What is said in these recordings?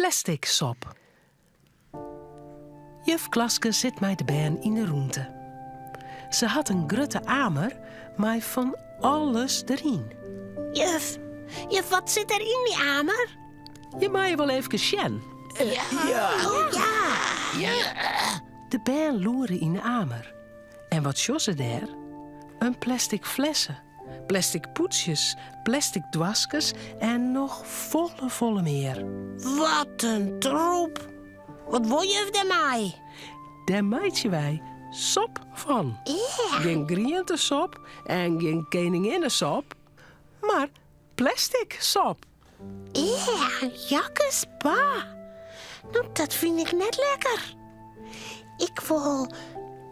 plastic sop. Juf Klaske zit met de bern in de roente. Ze had een grutte amer, maar van alles erin. Juf, wat zit er in die amer? Je mag je wel even sjen. De bern loeren in de amer. En wat sjoe ze daar? Een plastic flessen, plastic poetsjes, plastic dwaskes en nog volle meer. Wat een troep. Wat wil juf daarmee? Daar maatje wij sop van. Geen griëntesop en geen koninginnensop, maar plastic sop. Jakkes, pa. Nou, dat vind ik net lekker. Ik wil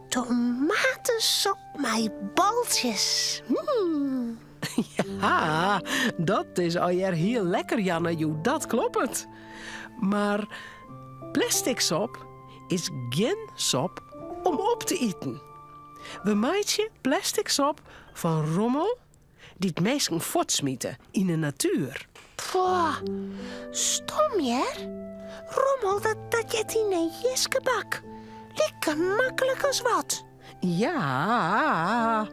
tomatensop met baltjes. Ja, dat is alweer heel lekker, Janne. Dat klopt. Maar plastic sop is geen sop om op te eten. We maken plastic sop van rommel die het meesten voortsmieten in de natuur. Stom, je? Rommel, dat je het in een jiskebak. Lekker makkelijk als wat. Ja,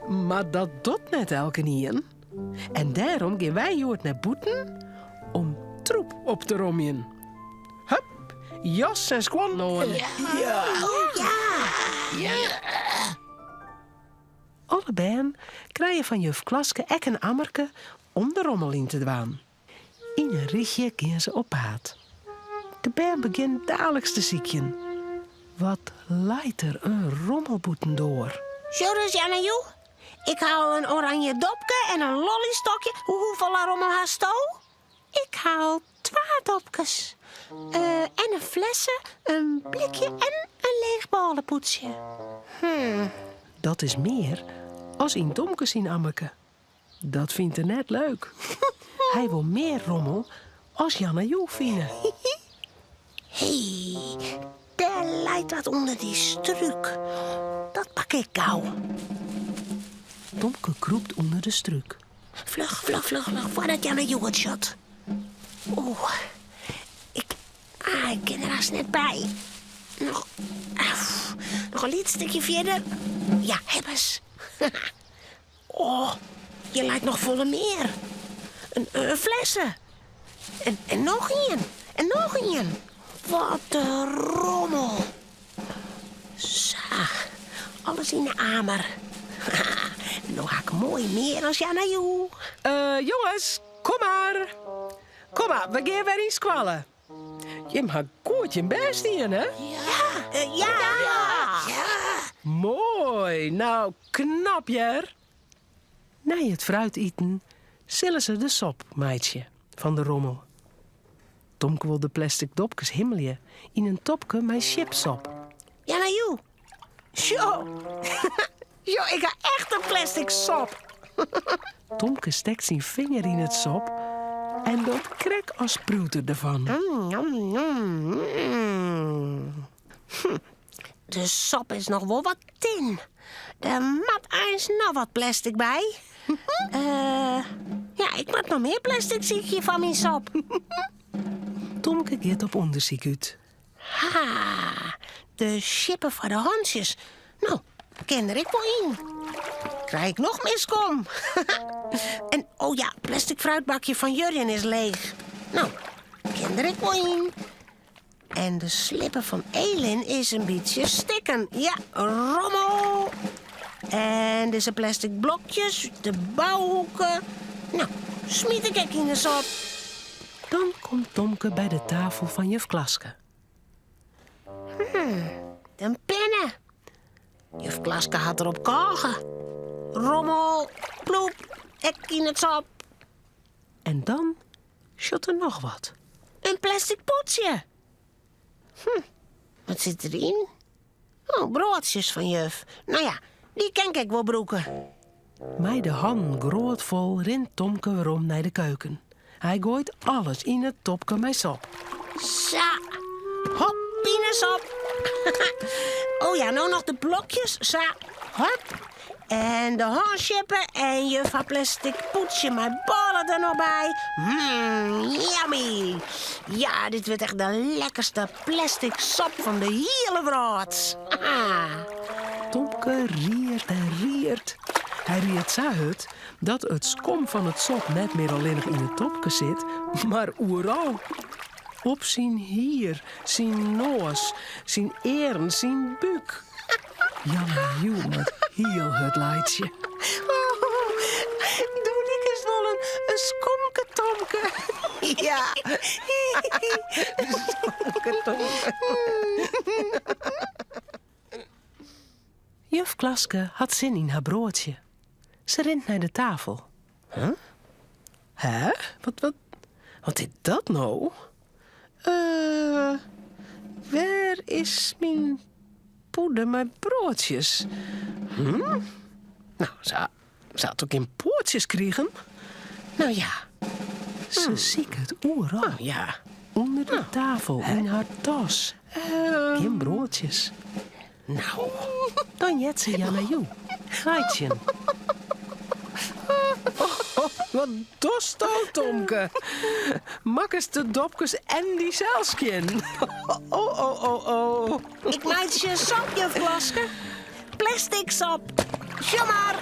maar dat doet net elke niet. En daarom gaan wij joort naar boeten om troep op te rommelen. Hup, jas en squannoen. Alle bern krijgen van juf Klaske ek een ammerke om de rommel in te dwaan. In een richtje gaan ze op paad. De bern begint dadelijks te ziekjen. Wat leidt er een rommelboeten door? Zo dus, Janne, ik haal een oranje dopje en een lollystokje. Hoeveel rommel hast je? Ik haal 2 dopjes. En een flessen, een blikje en een leeg ballenpoetsje. Dat is meer als in Tomke zien ammeke. Dat vindt hij net leuk. Hij wil meer rommel als Janne Joe vinden. Hé, daar leidt wat onder die struik. Dat pak ik gauw. Tomke kroept onder de struik. Vlug, voordat Janne Joe het shot. Oeh, ik ken er als net bij. Nog een liet stukje verder. Ja, heb eens. Oh, je lijkt nog volle meer. Een flessen. En nog een. En nog een. Wat een rommel. Zo, alles in de amer. Nou ga ik mooi meer als Janne Joe. Jongens, kom maar. Kom maar, we gaan weer in squallen. Je mag goed je best in, hè? Ja. Mooi, nou knap je. Na het fruit eten, zullen ze de sop, meidje, van de rommel. Tomke wil de plastic dopjes himmelje in een topje met chipsop. Janne Joe. Zo. Jo, ik ga echt een plastic sop. Tomke steekt zijn vinger in het sop en dat krek als sproeter ervan. De sop is nog wel wat tin. Er moet eens nog wat plastic bij. Ja, ik moet nog meer plastic ziekje van mijn sop. Tomke gaat op onderzoek uit. Ha, de chippen voor de hondjes. Nou, ken er ik wel in. Krijg ik nog miskom. En, oh ja, plastic fruitbakje van Jurjen is leeg. Nou, ken er ik wel in. En de slippen van Elin is een beetje stikken. Ja, rommel. En deze plastic blokjes, de bouwhoeken. Nou, smiet ik in de sop. Dan komt Tomke bij de tafel van juf Klaske. De pennen. Juf Klaske had erop kogen. Rommel, ploep, ek in het sop. En dan shot er nog wat. Een plastic poetsje. Wat zit erin? Oh, broodjes van juf. Nou ja, die ken ik wel broeken. Met de hand grootvol rent Tomke weer om naar de keuken. Hij gooit alles in het topje met sop. Zo, hop, pinasop. Oh ja, nou nog de blokjes. Zo, hop. En de handschippen en juf haar plastic poetsje met ballen. bollen er nog bij. Yummy. Ja, dit wordt echt de lekkerste plastic sop van de hele wereld. Tomke riert en riert. Hij riert zo hard dat het skom van het sop net meer alleen nog in het topke zit, maar oeral. Op zijn hier, zijn noos, zijn eren, zijn buik. Janne Joe met heel het leidje. Doe ik eens wel een skomke Tomke. Ja. Skomke Tomke. Juf Klaske had zin in haar broodje. Ze rent naar de tafel. Huh? Hè? Wat is dat nou? Waar is mijn poeder, mijn broodjes? Nou, ze had ook in poortjes kregen. Nou ja, ze ziek het oeral. Oh, ja. Onder de tafel, in haar tas. Geen broodjes. Nou, dan jet ze Janne Joe. Gaitje. Wat dorst al, Tomke. Mak eens de dopkes en die zelfskin. Oh. Ik maak je sop, juf Klaske. Plastic sop. Jammer.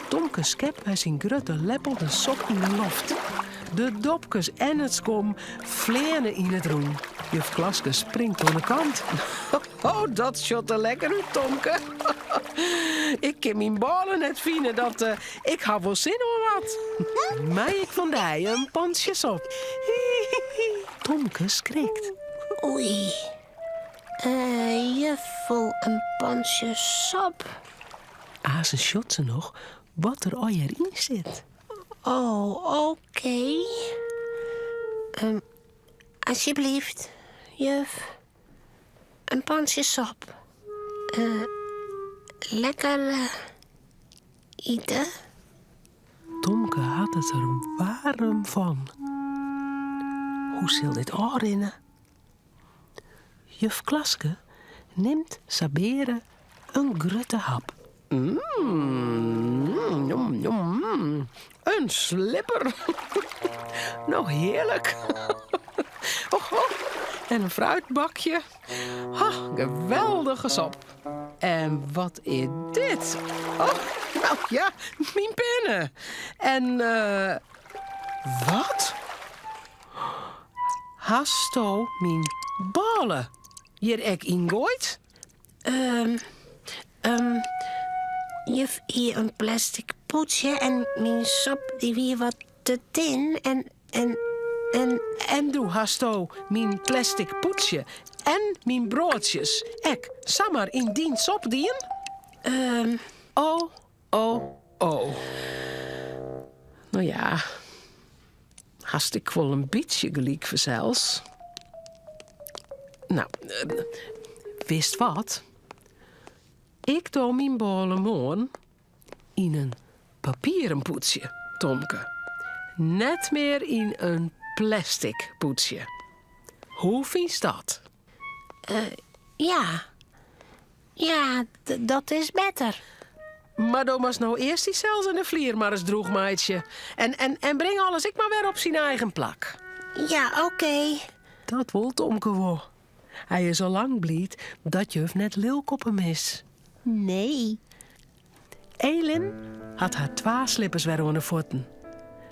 Tomke schept bij zijn grote leppel de sop in de loft. De dopkes en het skom vleenen in het roen. Juf Klaske springt aan de kant. Oh, dat shot er lekker uit, Tomke. Ik kan mijn ballen net vinden dat ik heb wel zin in wat. Maar ik vond hij een pansje sop. Tomke schrikt. Oei. Je voelt een pansje sop. Ze shot ze nog wat er al in zit. Oh, oké. Alsjeblieft, juf. Een pansje sop. Lekker eten. Tomke had het er warm van. Hoe zal dit aanrennen? Juf Klaske neemt saberen een grote hap. Een slipper. Nou, heerlijk. En een fruitbakje. Geweldige sop. En wat is dit? Oh, nou ja, mijn pennen. En, wat? Hasto mijn ballen hier ek ingooit? Juf, hier een plastic potje en mijn sop die weer wat te tin En doe hasto mijn plastic poetsje en mijn broodjes. Ek, samar in dien sop dien? Oh. Nou ja, hast ik wel een beetje gelijk verzels. Nou, wist wat? Ik doe mijn ballen morgen in een papieren poetsje, Tomke. Net meer in een plastic poetsje. Hoe vind je dat? Ja, dat is beter. Maar dan was nou eerst die cels en de vlier maar eens droeg, meidje. En breng alles ik maar weer op zijn eigen plak. Ja, oké. Dat wil Tomke wel. Hij is al lang blied dat juf net lilkoppen mis. Nee. Elin had haar 2 slippers weer aan de voeten.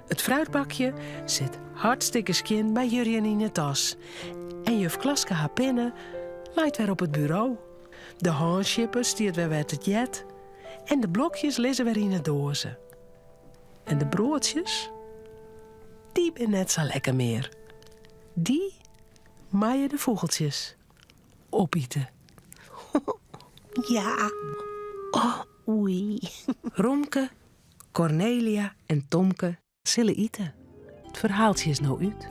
Het fruitbakje zit hartstikke skin bij Jurjen in de tas. En juf Klaske haar pinnen leidt weer op het bureau. De handschippers die het weer werd het jet. En de blokjes liggen weer in de dozen. En de broodjes, die ben net zo lekker meer. Die maaien de vogeltjes opeten. Ja. Oh, oei. Romke, Cornelia en Tomke zullen eten. Het verhaaltje is nou uit.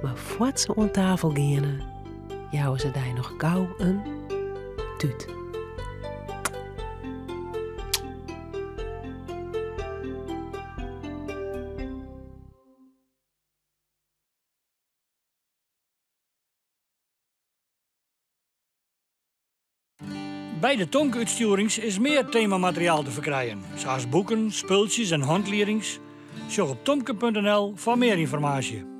Maar voordat ze aan tafel gingen, jouwen ze daar nog gauw een tuut. Bij de Tonke-uitstuurings is meer themamateriaal te verkrijgen, zoals boeken, spultjes en handleerings. Zorg op tomke.nl voor meer informatie.